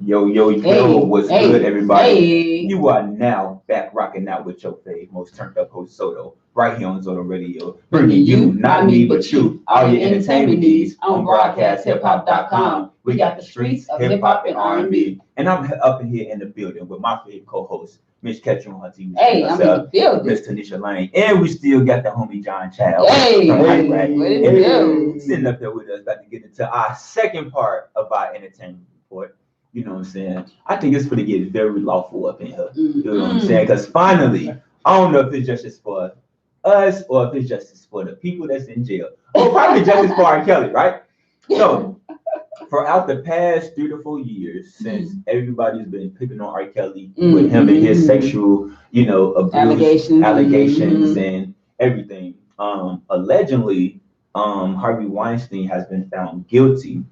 Yo, what's good, everybody? Hey. You are now back rocking out with your fave, most turned up host Soto, right here on Zoto Radio, bringing you, not me, but you, all your entertainment needs on broadcasthiphop.com. We got the streets of hip hop and R&B. And I'm up in here in the building with my favorite co-host, Miss Ketchum Hunty, Hey, I'm in the building. Miss Tanisha Lane, and we still got the homie John Child Hey, from what Hype it Rack, do? sitting up there with us, about to get into our second part of our entertainment report. You know what I'm saying? I think it's going to get very lawful up in here. You know what I'm saying? Because finally, I don't know if it's justice for us or if it's justice for the people that's in jail. Or probably justice for R. Kelly, right? So, throughout the past 3 to 4 years, since everybody's been picking on R. Kelly with him and his sexual, abuse, allegations and everything, allegedly, Harvey Weinstein has been found guilty.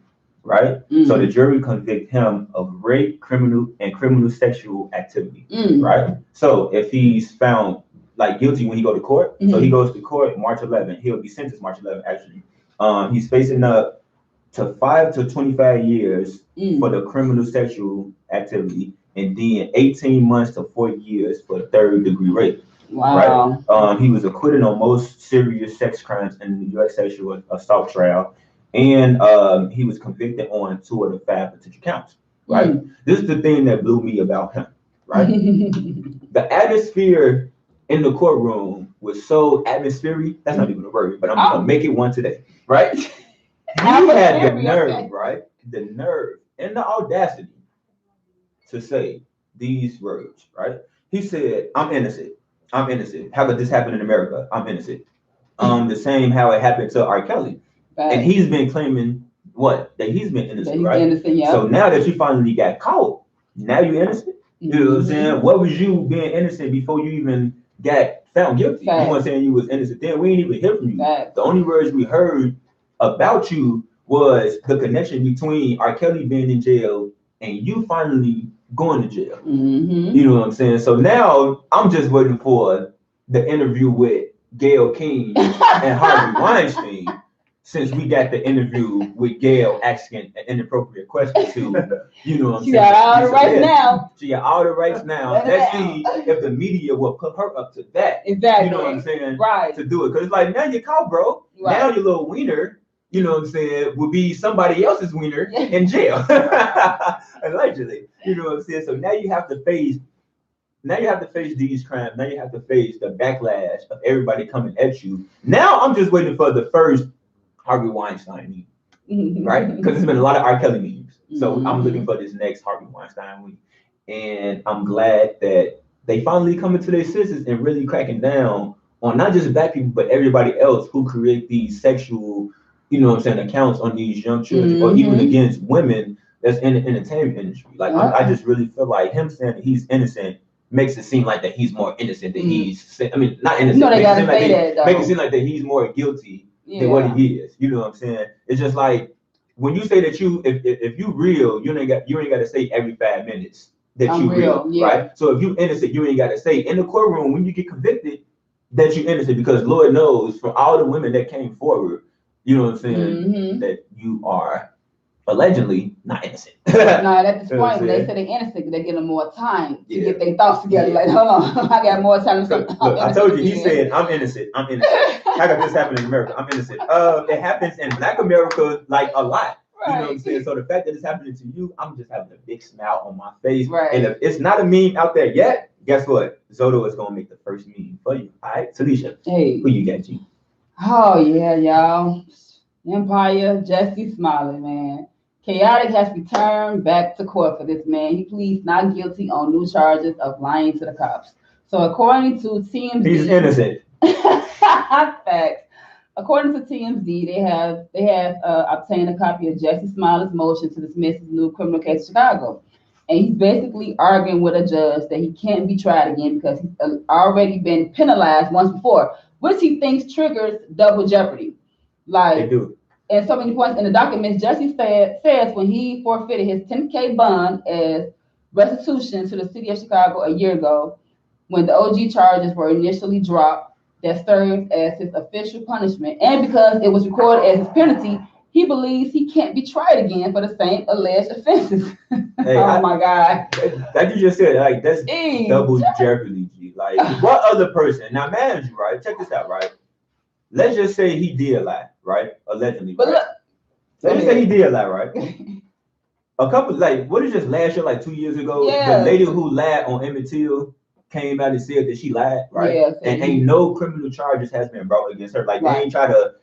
Right? So the jury convict him of rape, criminal sexual activity. Right? So if he's found like guilty when he go to court, so he goes to court March 11th. He'll be sentenced March 11th, actually. He's facing up to 5 to 25 years for the criminal sexual activity, and then 18 months to 4 years for the 3rd-degree rape. Wow. Right? He was acquitted on most serious sex crimes in the U.S. sexual assault trial. And he was convicted on 2 of the 5 potential counts, right? This is the thing that blew me about him, right? The atmosphere in the courtroom was so atmospheric. That's not even a word, but I'm going to make it one today, right? He had the nerve, right? The nerve and the audacity to say these words, right? He said, I'm innocent. I'm innocent. How could this happen in America? I'm innocent. The same how it happened to R. Kelly. And he's been claiming that he's been innocent, right? Innocent, yeah. So now that you finally got caught, now you innocent. You know what I'm saying? What was you being innocent before you even got found guilty? You weren't saying you was innocent then. We ain't even hear from you. The only words we heard about you was the connection between R. Kelly being in jail and you finally going to jail. You know what I'm saying? So now I'm just waiting for the interview with Gayle King and Harvey Weinstein. Since we got the interview with Gayle asking an inappropriate question to, you know what I'm saying? She got all the rights now. She got all the rights now. Let's see if the media will put her up to that. Exactly. You know what I'm saying? Right. To do it. Because it's like, now you're caught, bro. Right. Now your little wiener, you know what I'm saying, will be somebody else's wiener in jail. Allegedly. You know what I'm saying? So now you have to face these crimes. Now you have to face the backlash of everybody coming at you. Now I'm just waiting for the first Harvey Weinstein meme, right? Because there's been a lot of R. Kelly memes. So I'm looking for this next Harvey Weinstein meme. And I'm glad that they finally coming to their senses and really cracking down on not just black people, but everybody else who create these sexual, you know what I'm saying, accounts on these young children or even against women that's in the entertainment industry. Like, I just really feel like him saying that he's innocent makes it seem like that he's more innocent than he's, I mean, not innocent. No, they gotta say that, though. Make it seem like that he's more guilty than what he is. You know what I'm saying? It's just like when you say that if you real, you ain't got to say every 5 minutes that you real, right? So if you innocent, you ain't got to say in the courtroom when you get convicted that you innocent, because Lord knows from all the women that came forward, you know what I'm saying, that you are allegedly not innocent. No, at this point, when they say they're innocent, they give them more time to get their thoughts together. Like, hold on, I got more time to say. Look, I told you, he said, I'm innocent. I'm innocent. How could this happen in America? I'm innocent. It happens in Black America like a lot. You know what I'm saying? So the fact that it's happening to you, I'm just having a big smile on my face. Right. And if it's not a meme out there yet, guess what? Zoto is gonna make the first meme for you. All right, Talisha. Hey. Who you got, G? Oh yeah, y'all. Empire, Jussie Smollett, man. Chaotic has returned back to court for this man. He pleads not guilty on new charges of lying to the cops. So according to TMZ, he's innocent. Facts. According to TMZ, they have obtained a copy of Jussie Smollett's motion to dismiss his new criminal case in Chicago, and he's basically arguing with a judge that he can't be tried again because he's already been penalized once before, which he thinks triggers double jeopardy. Like, they do. And so many points in the documents, Jussie says when he forfeited his $10,000 bond as restitution to the city of Chicago a year ago, when the OG charges were initially dropped, that served as his official punishment, and because it was recorded as his penalty, he believes he can't be tried again for the same alleged offenses. Hey, my God. Like you just said, like that's Hey, double jeopardy, G. Like what other person? Now, man, you right? Check this out, right? Let's just say he did lie, right? Allegedly, But right? look, Let's just say he did lie, right? A couple, like, what is this last year, like 2 years ago? Yeah. The lady who lied on Emmett Till came out and said that she lied, right? Yes, and ain't no criminal charges has been brought against her. Like, Right. they ain't try to,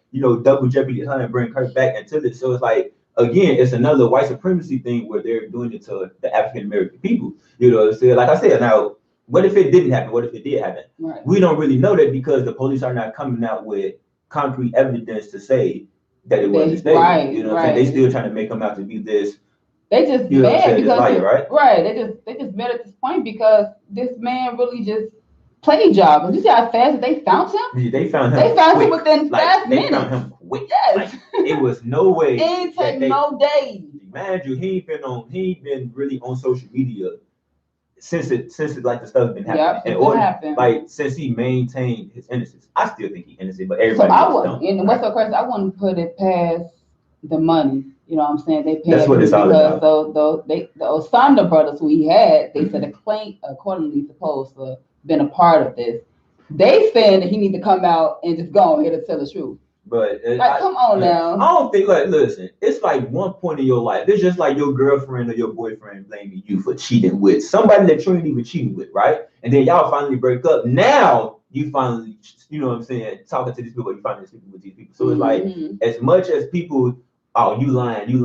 double jeopardy her and bring her back into this. So it's like, again, it's another white supremacy thing where they're doing it to the African American people. You know what I'm saying? Like I said, now, what if it didn't happen? What if it did happen? Right. We don't really know that because the police are not coming out with concrete evidence to say that it was a mistake. Right, you know what I'm saying? They still trying to make him out to be this. They just You know what I'm mad saying? This because liar, right? They just mad at this point because this man really just played job. You see how fast they found him? Yeah, they found him. They found quick. him within 5 minutes. They found him quick. Yes. Like, it was no way. It ain't take no days. Mind you, he ain't been really on social media since it like the stuff been happening. Happened. Like since he maintained his innocence. I still think he's innocent, but everybody don't. And what's so crazy, I wouldn't put it past the money. You know what I'm saying? They paid. That's what it's all about. The Osanda brothers who he had, they said the claim accordingly supposed to been a part of this. They said that he need to come out and just go ahead and tell the truth. But come on now. I don't think listen, it's like one point in your life. It's just like your girlfriend or your boyfriend blaming you for cheating with somebody that you ain't even cheating with, right? And then y'all finally break up. Now you finally, you know what I'm saying, talking to these people, you finally speaking with these people. So it's like as much as people, oh, you lying, he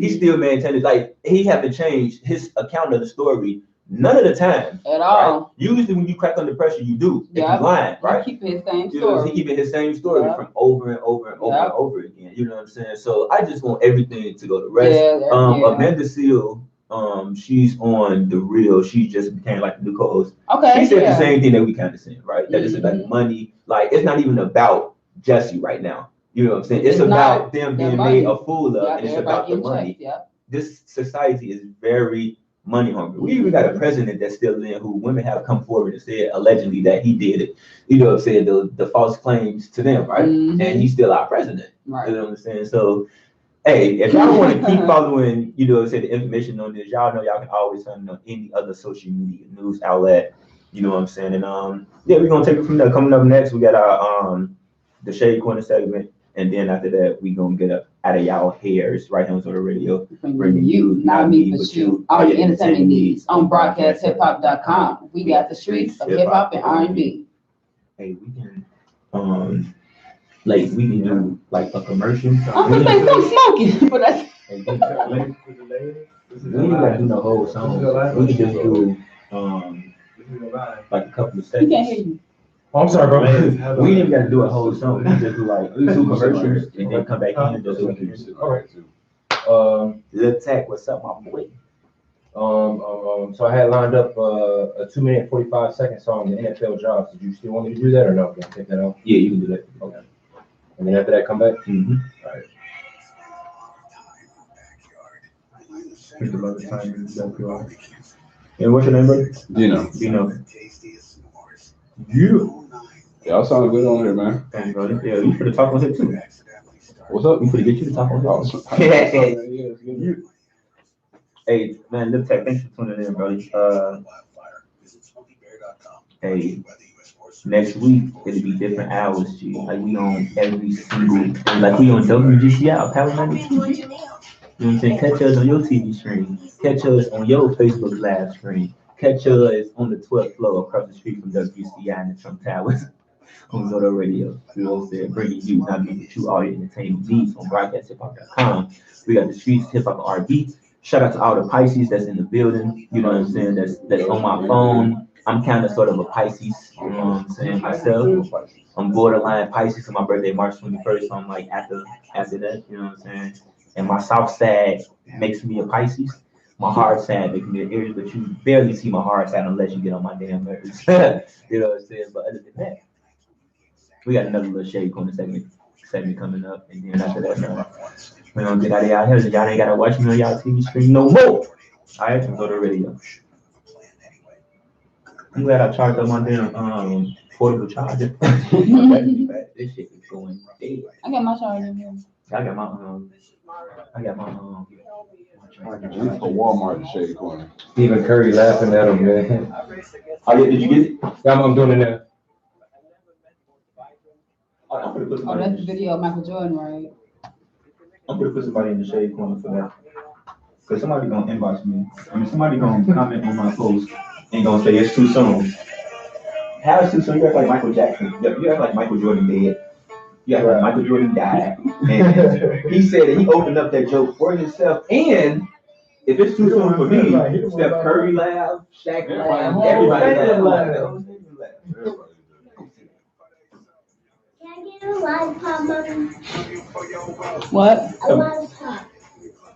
still maintained it. Like he haven't changed his account of the story none of the time. At all. Right? Usually when you crack under pressure, you do. If you're lying, right? He keep his same story. He keeping his same story from over and over and over and over again. You know what I'm saying? So I just want everything to go to rest. Amanda Seal, she's on The Real. She just became like the new co-host. Okay. She said the same thing that we kind of saying, right? That it's about money. Like it's not even about Jesse right now. You know what I'm saying? It's about them being made a fool of, and it's about the money. This society is very money hungry. We even got a president that's still in who women have come forward and said allegedly that he did it. You know what I'm saying? The false claims to them, right? And he's still our president. Right. You know what I'm saying? So, hey, if y'all want to keep following, you know, say the information on this, y'all know y'all can always find it on any other social media news outlet. You know what I'm saying? And we're gonna take it from there. Coming up next, we got our the Shade Corner segment. And then after that, we gonna get up out of y'all hairs right here on the radio. Bringing you, not me, but you, all your entertainment needs on broadcasthiphop.com. We got the streets of hip hop and R&B. Hey, we can we can do like a commercial. I'm gonna say something smoking, but that's. We ain't gotta do the whole song. We can just do like a couple of seconds. We can't hear you. Oh, I'm sorry, bro. We ain't even got to do a whole song. We just do like 2 commercials and then come back in and just do it. All right. Lil Tech, what's up, my boy? So I had lined up a 2-minute 45-second song, the NFL Jobs. Did you still want me to do that or no? Can I take that off? Yeah, you can do that. Okay. And then after that, come back. Mm-hmm. All right. And what's your name, bro? Dino. You. Y'all sound good on here, man. Thanks, brother. Yeah, you could have talked on here too. What's up? We could get you to talk on here. Hey, man, Lil Tech, thanks for tuning in, brother. Hey, next week it'll be different hours, G. Like we on every single, like we on WGCI, Power 92. You know what I'm saying? Catch us on your TV screen. Catch us on your Facebook live screen. Catch us on the 12th floor across the street from WGCI and the Trump Towers on Zoto Radio. You know what I'm saying? Bringing you, not me, but you, all your entertainment needs on broadcasthiphop.com. We got the streets, hip hop R&B. Shout out to all the Pisces that's in the building. You know what I'm saying? That's on my phone. I'm kind of sort of a Pisces, you know what I'm saying, myself. I'm borderline Pisces, so my birthday March 21st, so I'm like after that, you know what I'm saying? And my south side makes me a Pisces. My hard side makes me an Aries, but you barely see my hard side unless you get on my damn nerves. You know what I'm saying? But other than that, we got another little Shade Corner segment coming up, and then after that, we're gonna get out of y'all here, so y'all ain't gotta watch me on y'all TV screen no more. All right, so go to radio. I'm glad I charged up my damn portable charger. This shit is going dead. I got my charger here. I got my It's for Walmart in Shady Corner. Stephen Curry laughing at him, man. Oh yeah, did you get it? Yeah, I'm doing it now. I'm gonna put Oh, somebody. that's the video of Michael Jordan, right? I'm gonna put somebody in the shade corner for that. Cause somebody gonna inbox me. I mean, somebody gonna comment on my post and gonna say it's too soon. How is too soon? You act like Michael Jackson. You act like Michael Jordan dead. You act like Michael Jordan died. And he said that he opened up that joke for himself. And if it's too soon for me, Steph Curry laugh, Shaq laugh, everybody laugh. Can I get a lollipop, Mommy? What? A lollipop.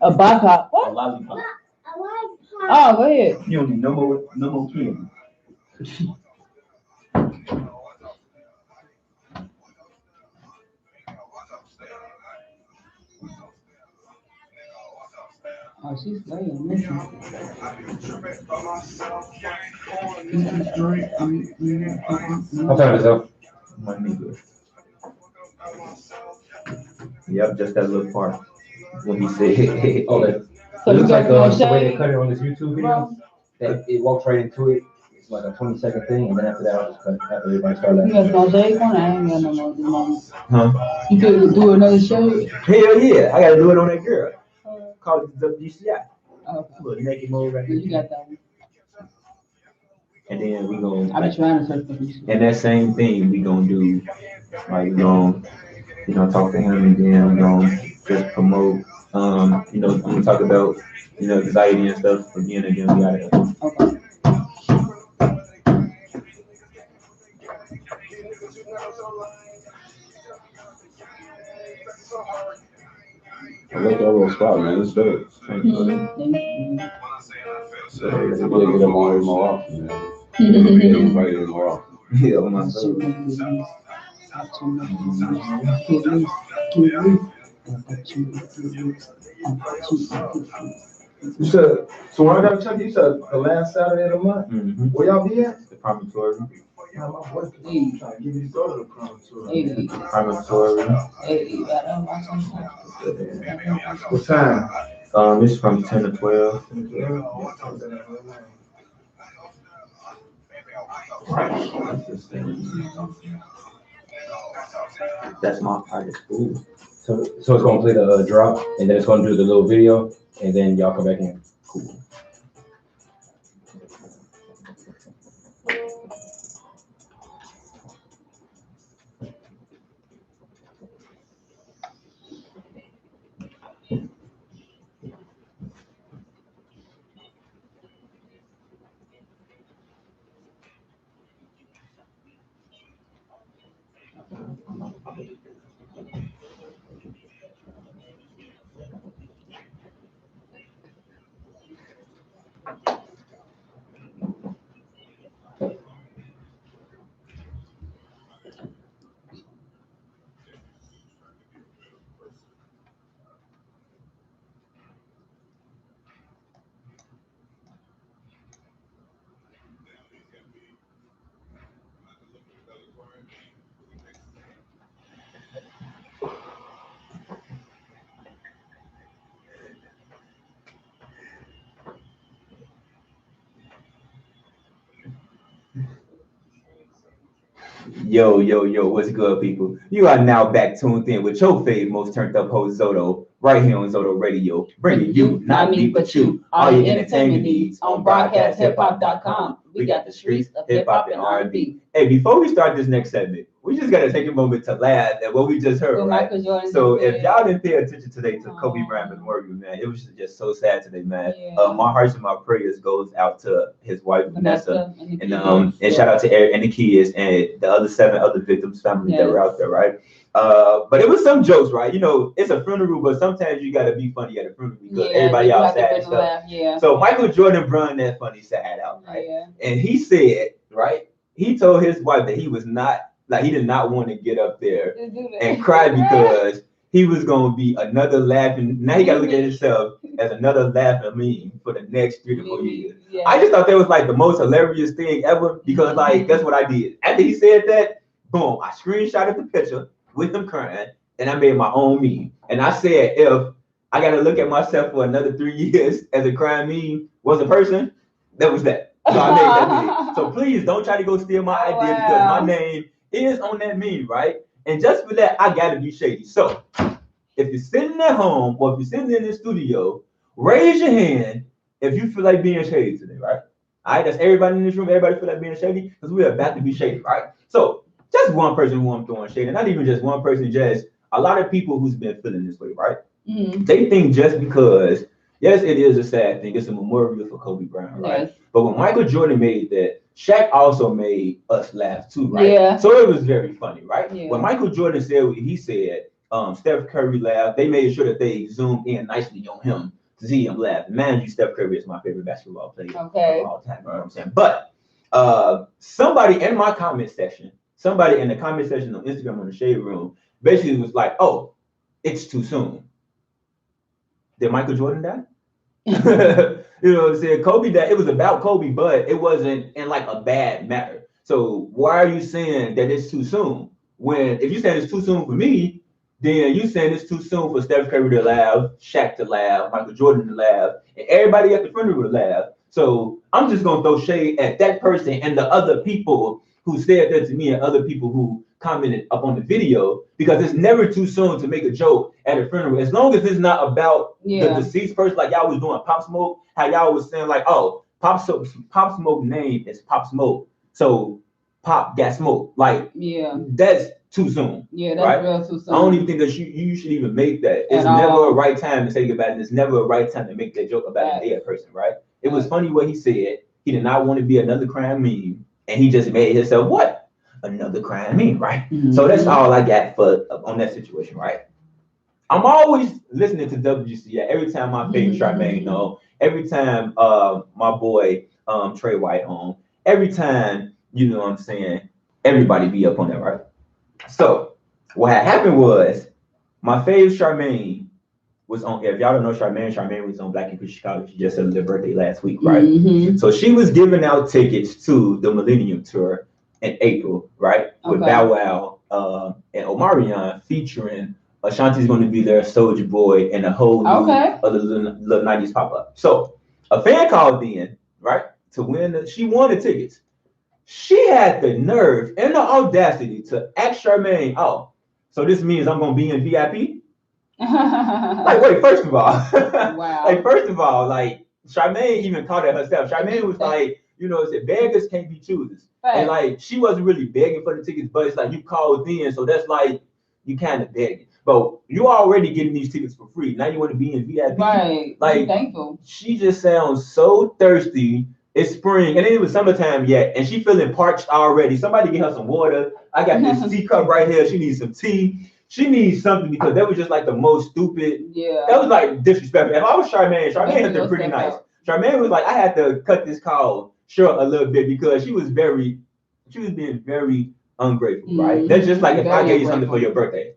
A backup. A What? lollipop. A lollipop. Oh, go ahead. You don't need no more candy. Oh, she's playing. Listen. What time is it? My nigga. Yep, just that little part when he said, Oh, that. So It you looks got like no the way they shade? cut it on this YouTube video. That it walks right into it. It's like a 20-second thing, and then after that, I'll just cut after everybody starts You laughing. got no shade on? I ain't got no more. huh? You could do another shade? Hell yeah, I gotta do it on that girl. Call it the WCI. Okay. Look, naked mode right Yeah, you here. got that one. And then we gonna, I've been trying to search for this shit. and that same thing we gonna do, like we gonna, talk to him and then we gonna just promote, we gonna talk about, anxiety and stuff again and then we gotta. Okay. I like that little spot, man. It's dope. So, yeah, get them on here more often, man. Get invited in more often. Yeah, on my soul. You said, so when I got to check, you said the last Saturday of the month? Mm-hmm. Where y'all be at? The promontory. Yeah, my boy, trying to give me to go to the promontory. Promontory. What time? It's from 10 to 12. That's my part of school. So it's gonna play the drop, and then it's gonna do the little video, and then y'all come back in. Cool. Yo, what's good, people? You are now back tuned in with your fave, most turned up host Zoto, right here on Zoto Radio, bringing you, not me, but you, all your entertainment needs on broadcasthiphop.com. We got the streets of hip hop and R&B. Hey, before we start this next segment, we just gotta take a moment to laugh at what we just heard, So right? Michael Jordan. So if y'all didn't pay attention today to Kobe Bryant Memorial, man, it was just so sad today, man. Yeah. My hearts and my prayers goes out to his wife Vanessa, and and shout out to Eric and the kids and the other 7 other victims' families that were out there, right? But it was some jokes, right? It's a funeral, but sometimes you gotta be funny at a funeral because everybody else sad and stuff. Yeah. So Michael Jordan brought that funny side out, right? Yeah. And he said, right? He told his wife that he was not, like, he did not want to get up there and cry because he was gonna be another laughing. Now he gotta look at himself as another laughing meme for the next 3 to 4 years. Yeah. I just thought that was like the most hilarious thing ever because like that's what I did. After he said that, boom, I screenshotted the picture with him crying and I made my own meme. And I said, if I got to look at myself for another 3 years as a crime meme was a person, that was that. So I made that meme. So please don't try to go steal my idea because my name is on that meme, right? And just for that, I got to be shady. So if you're sitting at home or if you're sitting in the studio, raise your hand if you feel like being shady today, right? All right, that's everybody in this room. Everybody feel like being shady because we're about to be shady, right? So just one person who I'm throwing shade, and not even just one person, just a lot of people who's been feeling this way, right? Mm-hmm. They think just because, yes, it is a sad thing. It's a memorial for Kobe Bryant, right? Yes. But when Michael Jordan made that, Shaq also made us laugh too, right? Yeah. So it was very funny, right? Yeah. When Michael Jordan said what he said, Steph Curry laughed. They made sure that they zoomed in nicely on him to see him laugh. Man, Steph Curry is my favorite basketball player of all time. You know what I'm saying? But somebody in my comment section, somebody in the comment section on Instagram on the Shade Room, basically was like, "Oh, it's too soon." Did Michael Jordan die? You know what I'm saying? Kobe died. It was about Kobe, but it wasn't in like a bad matter. So why are you saying that it's too soon? When if you saying it's too soon for me, then you saying it's too soon for Steph Curry to laugh, Shaq to laugh, Michael Jordan to laugh, and everybody at the front of it to laugh. So I'm just gonna throw shade at that person and the other people who said that to me and other people who commented up on the video, because it's never too soon to make a joke at a funeral. As long as it's not about the deceased person, like y'all was doing Pop Smoke, how y'all was saying like, oh, Pop Smoke name is Pop Smoke, so Pop got smoke. Like, that's too soon. Yeah, that's right? Real too soon. I don't even think that you should even make that. It's never a right time to say goodbye, and it's never a right time to make that joke about a dead person, right? It was funny what he said. He did not want to be another crime meme, and he just made himself what? Another crime meme, right? Mm-hmm. So that's all I got for on that situation, right? I'm always listening to WCA every time my favorite Charmaine on, every time my boy Trey White on, every time, you know what I'm saying, everybody be up on that, right? So what had happened was my favorite Charmaine was on, if y'all don't know Charmaine was on Black and Christian Chicago. She just celebrated her birthday last week, right? Mm-hmm. So she was giving out tickets to the Millennium Tour in April, right? With Bow Wow and Omarion featuring Ashanti's going to be there, Soulja Boy, and a whole new other little 90s pop up. So a fan called in, right, to win. She won the tickets. She had the nerve and the audacity to ask Charmaine, "Oh, so this means I'm going to be in VIP?" Like, wait, first of all, wow. Like, first of all, like, Charmaine even called it herself. Charmaine was like, you know, said beggars can't be choosers. Right. And like, she wasn't really begging for the tickets, but it's like you called in, so that's like you kind of begging. But you already getting these tickets for free. Now you want to be in VIP. Right. Like, I'm thankful. She just sounds so thirsty. It's spring, and it was summertime yet, and she feeling parched already. Somebody get her some water. I got this teacup right here. She needs some tea. She needs something, because that was just like the most stupid. Yeah. That was like disrespectful. If I was Charmaine had been pretty nice. Charmaine was like, I had to cut this call short a little bit because she was being very ungrateful, right? That's just like if I gave you something for your birthday,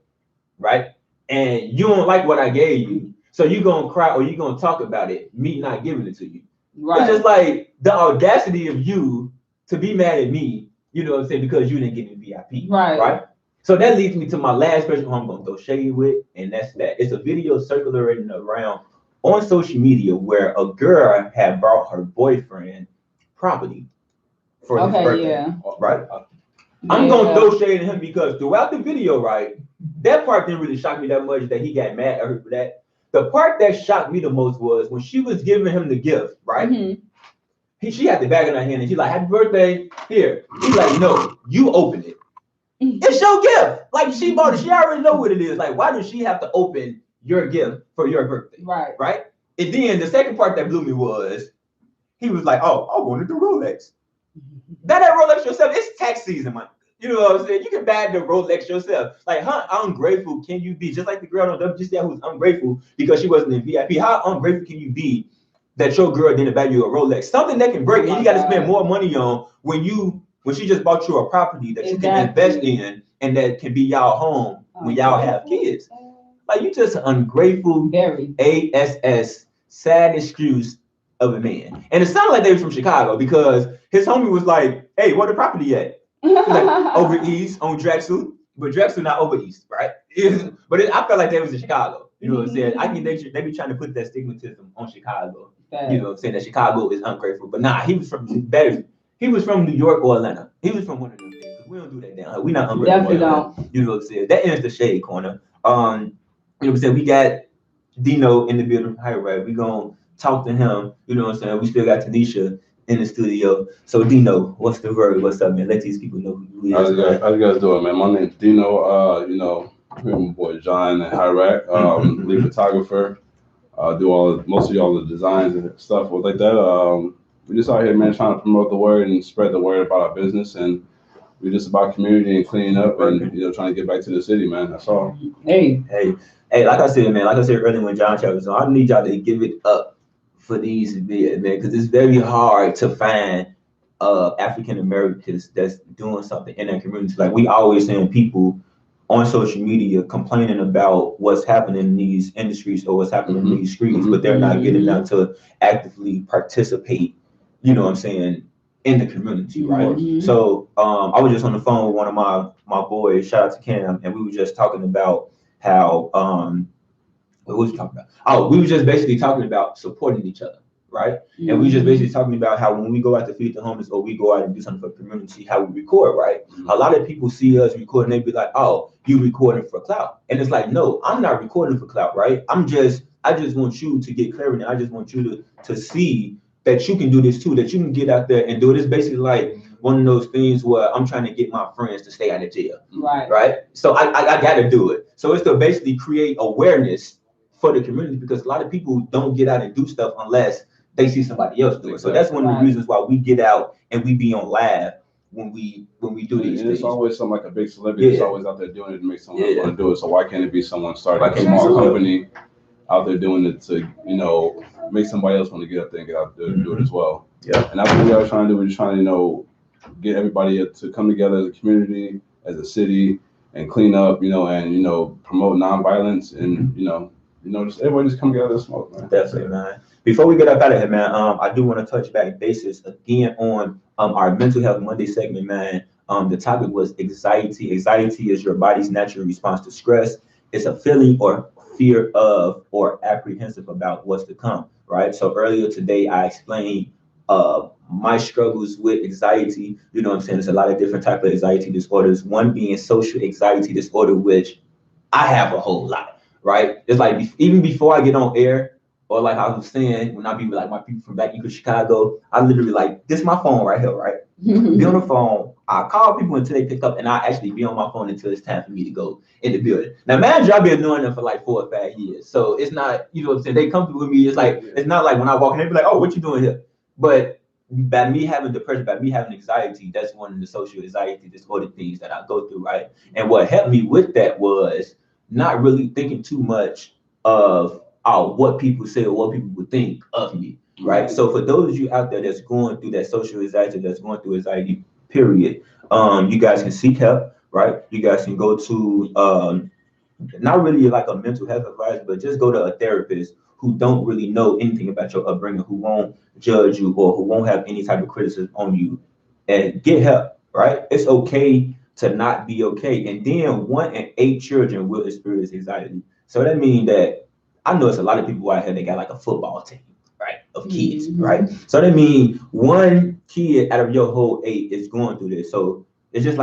right? And you don't like what I gave you, so you gonna cry or you gonna talk about it, me not giving it to you. Right. It's just like the audacity of you to be mad at me, you know what I'm saying, because you didn't get me VIP. Right. So that leads me to my last person who I'm gonna throw shade with, and that's that. It's a video circulating around on social media where a girl had brought her boyfriend property for his birthday. Right? I'm gonna throw shade at him because throughout the video, right, that part didn't really shock me that much that he got mad at her for that. The part that shocked me the most was when she was giving him the gift, right? Mm-hmm. She had the bag in her hand and she's like, "Happy birthday, here." He's like, "No, you open it. It's your gift. Like, she bought it. She already know what it is. Like, why does she have to open your gift for your birthday?" Right? And then the second part that blew me was he was like, "Oh, I wanted the Rolex." That Rolex yourself. It's tax season, man. You know what I'm saying? You can buy the Rolex yourself. Like, how ungrateful can you be? Just like the girl on WGCI who's ungrateful because she wasn't in VIP. How ungrateful can you be that your girl didn't buy you a Rolex? Something that can break, and you got to spend more money on when she just bought you a property that you can invest in and that can be y'all home when y'all have kids. Like, you just an ungrateful, ASS, sad excuse of a man. And it sounded like they was from Chicago because his homie was like, "Hey, where the property at?" Like, over east on Drexel, but Drexel not over east, right? But I felt like they was in Chicago. You know what I'm saying? I think they be trying to put that stigmatism on Chicago. You know what I'm saying? That Chicago is ungrateful. But nah, he was from New York or Atlanta. He was from one of them things. We don't do that down here. We not ungrateful. Definitely don't. You know what I'm saying? That ends the shade corner. You know what I'm saying? We got Dino in the building. Hi, right? We gonna talk to him. You know what I'm saying? We still got Tanisha in the studio. So Dino, what's the word? What's up, man? Let these people know who you is. How you guys doing, man? My name's Dino. You know, me and my boy John and Hyrac, lead photographer. Do mostly all the designs and stuff like that. We just out here, man, trying to promote the word and spread the word about our business, and we just about community and cleaning up and trying to get back to the city, man. That's all. Hey, like I said, man, like I said earlier when John Chat was on, I need y'all to give it up for these videos, man, because it's very hard to find African Americans that's doing something in their community. Like we always saying people on social media complaining about what's happening in these industries or what's happening in these streets, but they're not getting out to actively participate, you know what I'm saying, in the community, right? So I was just on the phone with one of my boys, shout out to Cam, and we were just talking about how what was we talking about? Oh, we were just basically talking about supporting each other, right? And we just basically talking about how when we go out to feed the homeless or we go out and do something for the community, how we record, right? A lot of people see us record and they be like, oh, you recording for clout. And it's like, no, I'm not recording for clout, right? I just want you to get clarity. I just want you to see that you can do this too, that you can get out there and do it. It's basically like one of those things where I'm trying to get my friends to stay out of jail, right? So I got to do it. So it's to basically create awareness for the community, because a lot of people don't get out and do stuff unless they see somebody else do it. So that's one of the reasons why we get out and we be on live when we do these things. It's always some like a big celebrity that's always out there doing it to make someone want to do it. So why can't it be someone starting a small company out there doing it to, make somebody else want to get up there and get out there and do it as well? Yeah. And that's what we are trying to do. We're just trying to, get everybody to come together as a community, as a city, and clean up, and promote nonviolence, and just everybody just come together and smoke, man. Definitely, man. Before we get up out of here, man, I do want to touch back basis again on our Mental Health Monday segment, man. The topic was anxiety. Anxiety is your body's natural response to stress. It's a feeling or fear of or apprehensive about what's to come, right? So earlier today, I explained my struggles with anxiety. You know what I'm saying? There's a lot of different types of anxiety disorders. One being social anxiety disorder, which I have a whole lot, right? It's like even before I get on air, or like I was saying, when I be like my people from back in Chicago, I literally like, this is my phone right here, right? Be on the phone. I call people until they pick up, and I actually be on my phone until it's time for me to go in the building. Now, imagine I've been doing them for like 4 or 5 years. So it's not, you know what I'm saying? They come through with me. It's like, it's not like when I walk in, they be like, oh, what you doing here? But by me having depression, by me having anxiety, that's one of the social anxiety disorder things that I go through, right? And what helped me with that was not really thinking too much of what people say or what people would think of me, right? So for those of you out there that's going through that social anxiety, that's going through anxiety, period, you guys can seek help, right? You guys can go to not really like a mental health advisor, but just go to a therapist who don't really know anything about your upbringing, who won't judge you or who won't have any type of criticism on you, and get help, right? It's okay to not be okay. And then 1 in 8 children will experience anxiety. So that means that I know it's a lot of people out here that got like a football team, right, of kids, right? So that means 1 kid out of your whole 8 is going through this. So it's just like